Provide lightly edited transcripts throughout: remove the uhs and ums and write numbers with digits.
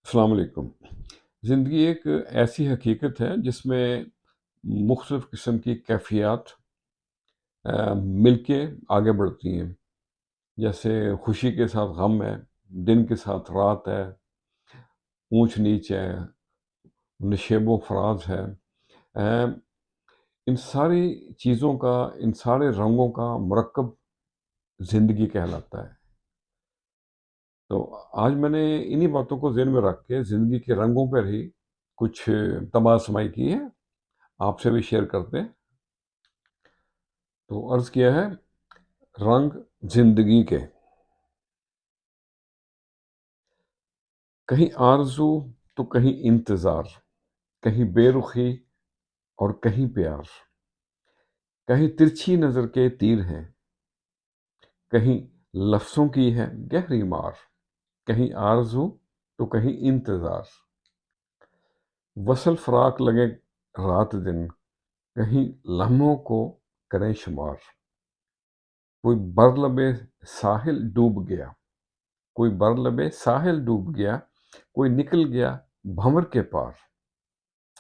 السلام علیکم۔ زندگی ایک ایسی حقیقت ہے جس میں مختلف قسم کی کیفیات مل کے آگے بڑھتی ہیں، جیسے خوشی کے ساتھ غم ہے، دن کے ساتھ رات ہے، اونچ نیچ ہے، نشیب و فراز ہے۔ اہ، ان ساری چیزوں کا، ان سارے رنگوں کا مرکب زندگی کہلاتا ہے۔ تو آج میں نے انہی باتوں کو ذہن میں رکھ کے زندگی کے رنگوں پر ہی کچھ تباہ کی ہے، آپ سے بھی شیئر کرتے ہیں۔ تو عرض کیا ہے، رنگ زندگی کے، کہیں آرزو تو کہیں انتظار، کہیں بے رخی اور کہیں پیار، کہیں ترچھی نظر کے تیر ہیں، کہیں لفظوں کی ہے گہری مار، کہیں آرزو تو کہیں انتظار، وصل فراق لگے رات دن، کہیں لمحوں کو کریں شمار، کوئی بر لبے ساحل ڈوب گیا، کوئی بر لبے ساحل ڈوب گیا، کوئی نکل گیا بھنور کے پار،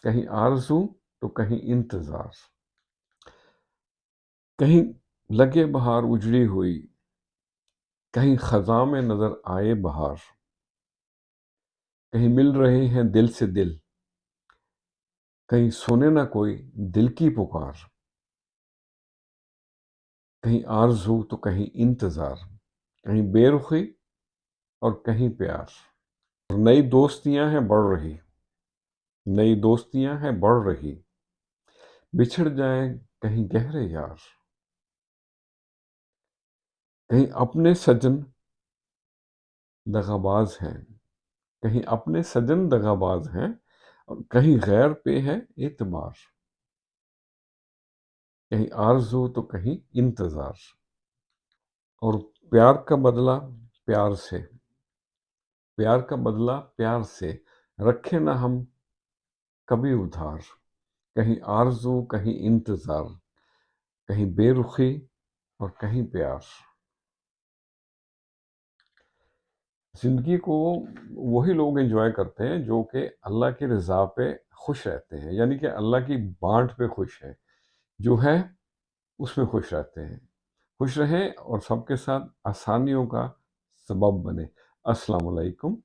کہیں آرزو تو کہیں انتظار، کہیں لگے بہار اجڑی ہوئی، کہیں خزاں میں نظر آئے بہار، کہیں مل رہے ہیں دل سے دل، کہیں سنے نہ کوئی دل کی پکار، کہیں آرزو تو کہیں انتظار، کہیں بے رخی اور کہیں پیار، اور نئی دوستیاں ہیں بڑھ رہی، نئی دوستیاں ہیں بڑھ رہی، بچھڑ جائیں کہیں گہرے یار، کہیں اپنے سجن دغاباز ہیں، کہیں اپنے سجن دغاباز ہیں، اور کہیں غیر پہ ہے اعتبار، کہیں آرزو تو کہیں انتظار، اور پیار کا بدلہ پیار سے، پیار کا بدلہ پیار سے، رکھے نہ ہم کبھی ادھار، کہیں آرزو کہیں انتظار، کہیں بے رخی اور کہیں پیار۔ زندگی کو وہی لوگ انجوائے کرتے ہیں جو کہ اللہ کی رضا پہ خوش رہتے ہیں، یعنی کہ اللہ کی بانٹ پہ خوش ہے، جو ہے اس میں خوش رہتے ہیں۔ خوش رہیں اور سب کے ساتھ آسانیوں کا سبب بنے۔ السلام علیکم۔